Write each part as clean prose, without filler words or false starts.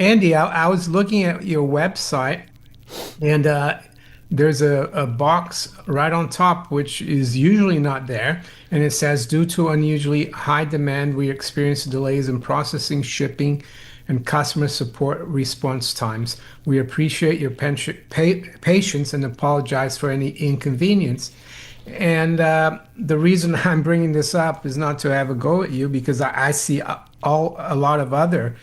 Andy, I was looking at your website and there's a box right on top, which is usually not there. And it says, due to unusually high demand, we experience delays in processing, shipping, and customer support response times. We appreciate your patience and apologize for any inconvenience. And the reason I'm bringing this up is not to have a go at you because I see a lot of other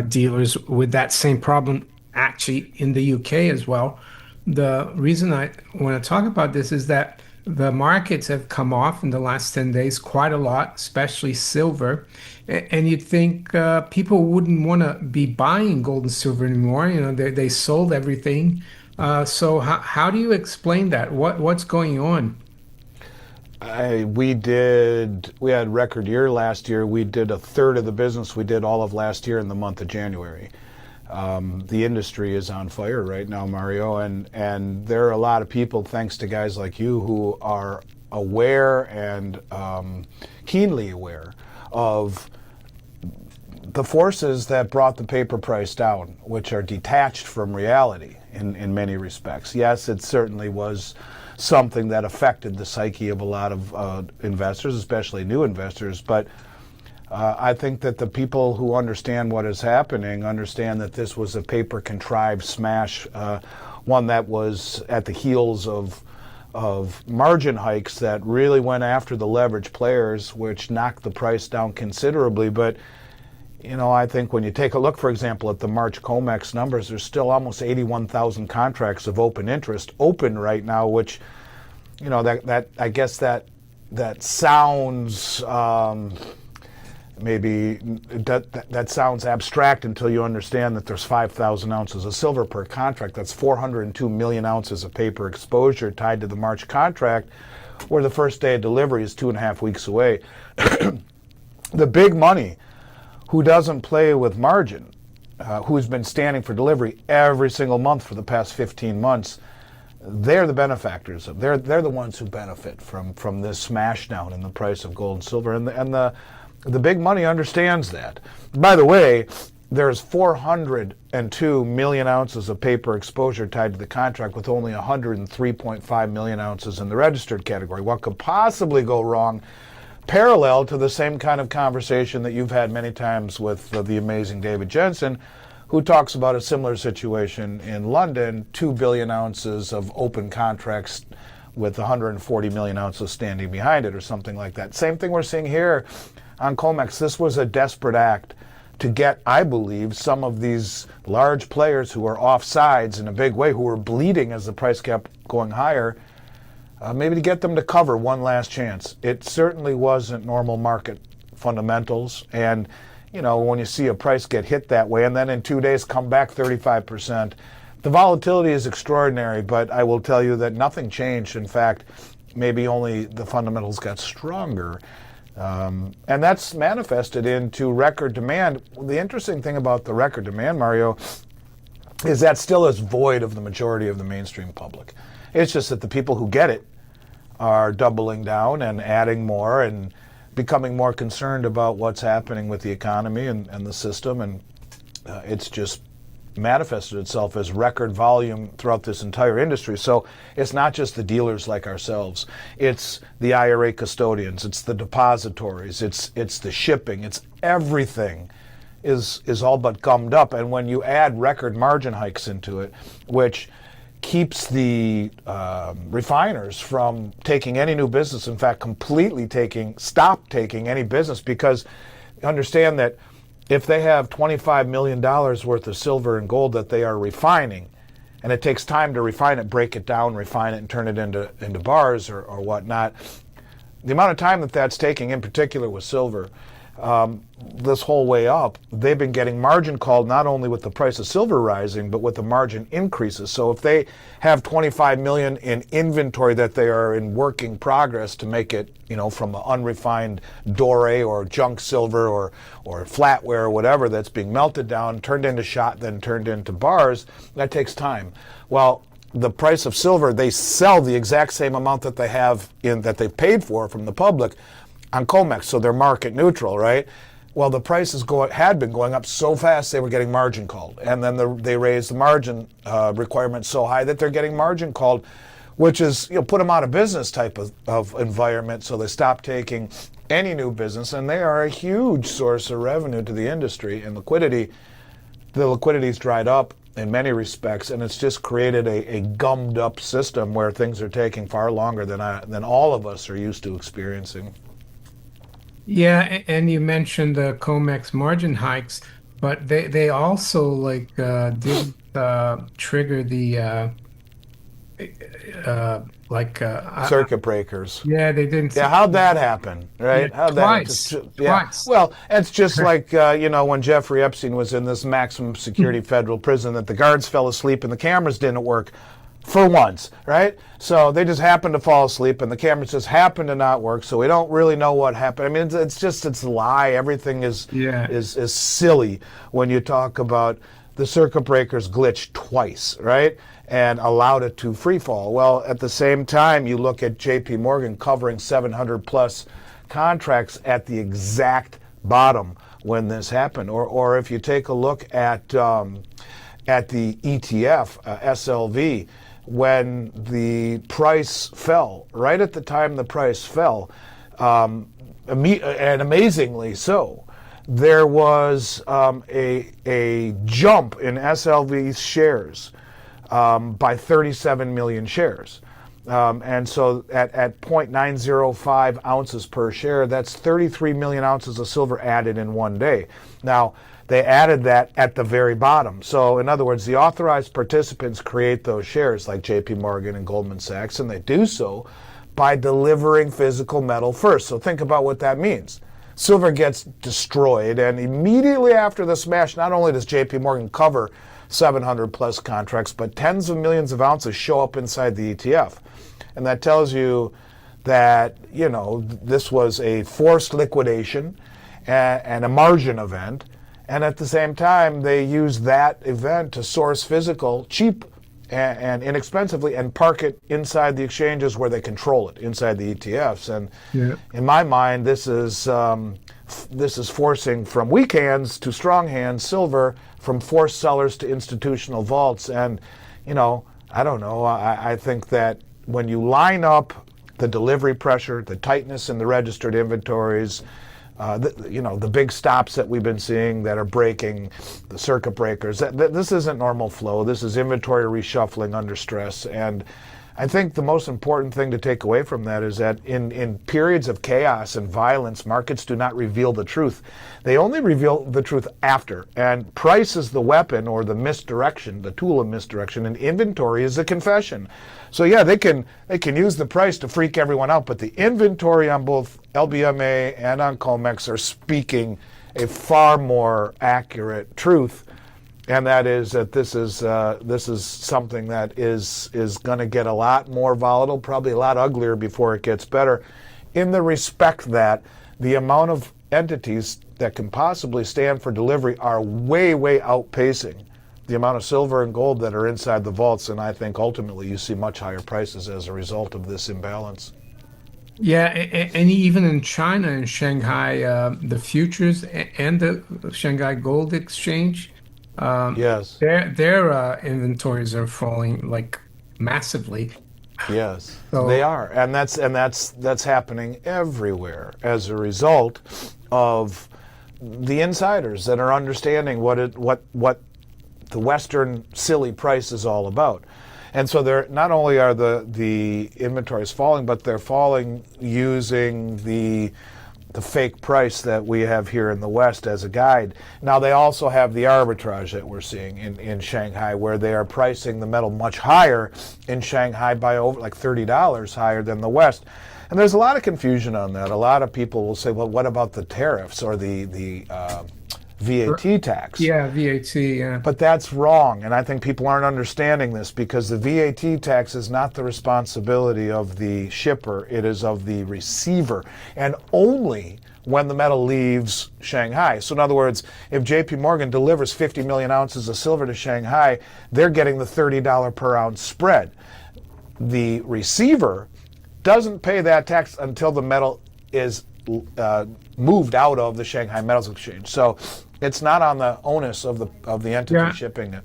dealers with that same problem actually in the UK as well. The reason I want to talk about this is that the markets have come off in the last 10 days quite a lot, especially silver. And you'd think people wouldn't want to be buying gold and silver anymore. You know, they sold everything. So how do you explain that? What's going on? We had record year last year. We did a third of the business we did all of last year in the month of January. The industry is on fire right now, Mario, and there are a lot of people, thanks to guys like you, who are aware and keenly aware of the forces that brought the paper price down, which are detached from reality in many respects. Yes, it certainly was something that affected the psyche of a lot of investors, especially new investors, but I think that the people who understand what is happening understand that this was a paper contrived smash, one that was at the heels of margin hikes that really went after the leverage players, which knocked the price down considerably. But you know, I think when you take a look, for example, at the March COMEX numbers, there's still almost 81,000 contracts of open interest open right now, which, you know, that I guess that sounds maybe that sounds abstract until you understand that there's 5,000 ounces of silver per contract. That's 402 million ounces of paper exposure tied to the March contract, where the first day of delivery is 2.5 weeks away. The big money, who doesn't play with margin, who's been standing for delivery every single month for the past 15 months, they're the benefactors. They're the ones who benefit from this smash down in the price of gold and silver, and the big money understands that. By the way, there's 402 million ounces of paper exposure tied to the contract, with only 103.5 million ounces in the registered category. What could possibly go wrong? Parallel to the same kind of conversation that you've had many times with the amazing David Jensen, who talks about a similar situation in London, 2 billion ounces of open contracts with 140 million ounces standing behind it, or something like that. Same thing we're seeing here on COMEX. This was a desperate act to get, I believe, some of these large players who are off sides in a big way, who were bleeding as the price kept going higher, maybe to get them to cover one last chance. It certainly wasn't normal market fundamentals. And, you know, when you see a price get hit that way and then in 2 days come back 35%, the volatility is extraordinary, but I will tell you that nothing changed. In fact, maybe only the fundamentals got stronger. And that's manifested into record demand. The interesting thing about the record demand, Mario, is that still is void of the majority of the mainstream public. It's just that the people who get it are doubling down and adding more and becoming more concerned about what's happening with the economy and the system. And it's just manifested itself as record volume throughout this entire industry. So it's not just the dealers like ourselves. It's the IRA custodians. It's the depositories. It's the shipping. It's everything is all but gummed up. And when you add record margin hikes into it, which keeps the refiners from taking any new business, in fact, stop taking any business, because understand that if they have $25 million worth of silver and gold that they are refining, and it takes time to refine it, break it down, refine it, and turn it into bars or whatnot, the amount of time that that's taking, in particular with silver, this whole way up, they've been getting margin called not only with the price of silver rising, but with the margin increases. So if they have 25 million in inventory that they are in working progress to make it, you know, from unrefined doré or junk silver or flatware or whatever that's being melted down, turned into shot, then turned into bars, that takes time. Well, the price of silver, they sell the exact same amount that they have that they paid for from the public on COMEX, so they're market neutral, right? Well, the prices had been going up so fast they were getting margin called, and then they raised the margin requirement so high that they're getting margin called, which is put them out of business type of environment. So they stopped taking any new business, and they are a huge source of revenue to the industry and liquidity. The liquidity's dried up in many respects, and it's just created a gummed up system where things are taking far longer than all of us are used to experiencing. Yeah, and you mentioned the COMEX margin hikes, but they also like did trigger the Circuit breakers. yeah, they didn't. Yeah, how'd that happen, Yeah, right? How'd that twice, yeah. twice. Well, it's just like when Jeffrey Epstein was in this maximum security federal prison, that the guards fell asleep and the cameras didn't work for once, right? So they just happened to fall asleep and the cameras just happened to not work. So we don't really know what happened. I mean, it's a lie. Everything is Yeah. is silly when you talk about the circuit breakers glitched twice, right? And allowed it to free fall. Well, at the same time, you look at JP Morgan covering 700 plus contracts at the exact bottom when this happened. Or if you take a look at the ETF, SLV, when the price fell, right at the time the price fell, and amazingly so, there was a jump in SLV's shares by 37 million shares. And so at 0.905 ounces per share, that's 33 million ounces of silver added in one day. Now, they added that at the very bottom. So in other words, the authorized participants create those shares like JP Morgan and Goldman Sachs, and they do so by delivering physical metal first. So think about what that means. Silver gets destroyed, and immediately after the smash, not only does JP Morgan cover 700 plus contracts, but tens of millions of ounces show up inside the ETF. And that tells you that, this was a forced liquidation and a margin event. And at the same time, they use that event to source physical cheap and inexpensively and park it inside the exchanges where they control it, inside the ETFs. And in my mind, this is forcing from weak hands to strong hands silver, from forced sellers to institutional vaults. And, I don't know. I think that when you line up the delivery pressure, the tightness in the registered inventories, the big stops that we've been seeing that are breaking, the circuit breakers, this isn't normal flow. This is inventory reshuffling under stress. And I think the most important thing to take away from that is that in periods of chaos and violence, markets do not reveal the truth. They only reveal the truth after. And price is the weapon or the misdirection, the tool of misdirection, and inventory is the confession. So yeah, they can use the price to freak everyone out, but the inventory on both LBMA and on COMEX are speaking a far more accurate truth. And that is that this is something that is going to get a lot more volatile, probably a lot uglier before it gets better, in the respect that the amount of entities that can possibly stand for delivery are way, way outpacing the amount of silver and gold that are inside the vaults. And I think ultimately you see much higher prices as a result of this imbalance. Yeah, and even in China and Shanghai, the futures and the Shanghai Gold Exchange. Yes. Their inventories are falling like massively. Yes, So they are, and that's happening everywhere as a result of the insiders that are understanding what the Western silly price is all about. And so they're not only are the inventories falling, but they're falling using the fake price that we have here in the West as a guide. Now they also have the arbitrage that we're seeing in Shanghai, where they are pricing the metal much higher in Shanghai by over like $30 higher than the West. And there's a lot of confusion on that. A lot of people will say, well, what about the tariffs or the VAT tax? yeah, VAT, yeah. But that's wrong, and I think people aren't understanding this, because the VAT tax is not the responsibility of the shipper, it is of the receiver, and only when the metal leaves Shanghai. So in other words, if JP Morgan delivers 50 million ounces of silver to Shanghai, they're getting the $30 per ounce spread. The receiver doesn't pay that tax until the metal is moved out of the Shanghai Metals Exchange. So it's not on the onus of the entity Yeah. shipping it.